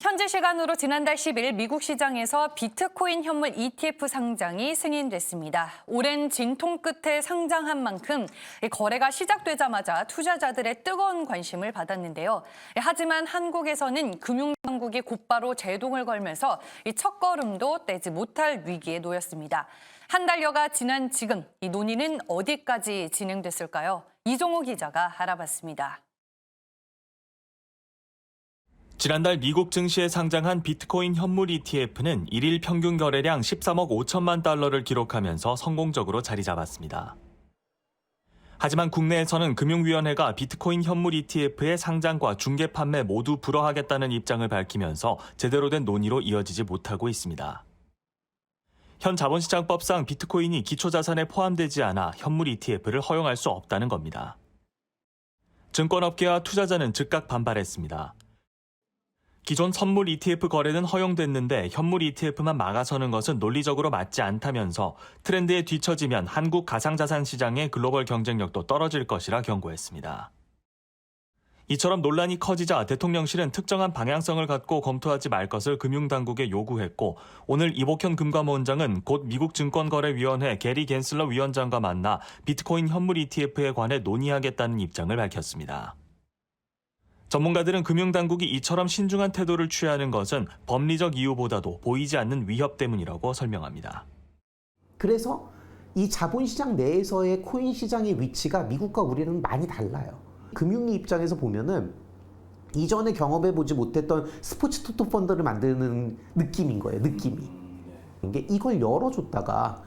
현지 시간으로 지난달 10일 미국 시장에서 비트코인 현물 ETF 상장이 승인됐습니다. 오랜 진통 끝에 상장한 만큼 거래가 시작되자마자 투자자들의 뜨거운 관심을 받았는데요. 하지만 한국에서는 금융당국이 곧바로 제동을 걸면서 첫걸음도 떼지 못할 위기에 놓였습니다. 한 달여가 지난 지금 이 논의는 어디까지 진행됐을까요? 이종호 기자가 알아봤습니다. 지난달 미국 증시에 상장한 비트코인 현물 ETF는 1일 평균 거래량 13억 5천만 달러를 기록하면서 성공적으로 자리 잡았습니다. 하지만 국내에서는 금융위원회가 비트코인 현물 ETF의 상장과 중개 판매 모두 불허하겠다는 입장을 밝히면서 제대로 된 논의로 이어지지 못하고 있습니다. 현 자본시장법상 비트코인이 기초자산에 포함되지 않아 현물 ETF를 허용할 수 없다는 겁니다. 증권업계와 투자자는 즉각 반발했습니다. 기존 선물 ETF 거래는 허용됐는데 현물 ETF만 막아서는 것은 논리적으로 맞지 않다면서 트렌드에 뒤처지면 한국 가상자산 시장의 글로벌 경쟁력도 떨어질 것이라 경고했습니다. 이처럼 논란이 커지자 대통령실은 특정한 방향성을 갖고 검토하지 말 것을 금융당국에 요구했고 오늘 이복현 금감원장은 곧 미국 증권거래위원회 게리 겐슬러 위원장과 만나 비트코인 현물 ETF에 관해 논의하겠다는 입장을 밝혔습니다. 전문가들은 금융당국이 이처럼 신중한 태도를 취하는 것은 법리적 이유보다도 보이지 않는 위협 때문이라고 설명합니다. 그래서 이 자본시장 내에서의 코인 시장의 위치가 미국과 우리는 많이 달라요. 금융위 입장에서 보면은 이전에 경험해보지 못했던 스포츠 토토 펀드를 만드는 느낌인 거예요. 느낌이. 이걸 열어줬다가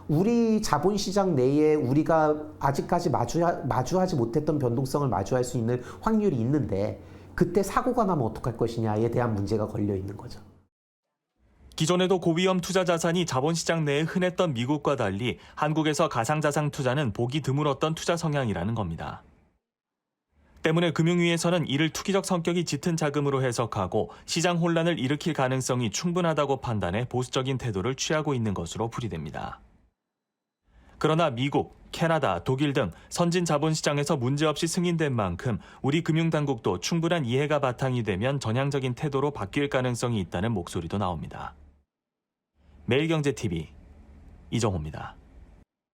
우리 자본시장 내에 우리가 아직까지 마주하지 못했던 변동성을 마주할 수 있는 확률이 있는데 그때 사고가 나면 어떡할 것이냐에 대한 문제가 걸려 있는 거죠. 기존에도 고위험 투자 자산이 자본시장 내에 흔했던 미국과 달리 한국에서 가상자산 투자는 보기 드물었던 투자 성향이라는 겁니다. 때문에 금융위에서는 이를 투기적 성격이 짙은 자금으로 해석하고 시장 혼란을 일으킬 가능성이 충분하다고 판단해 보수적인 태도를 취하고 있는 것으로 풀이됩니다. 그러나 미국, 캐나다, 독일 등 선진 자본시장에서 문제없이 승인된 만큼 우리 금융당국도 충분한 이해가 바탕이 되면 전향적인 태도로 바뀔 가능성이 있다는 목소리도 나옵니다. 매일경제TV 이정호입니다.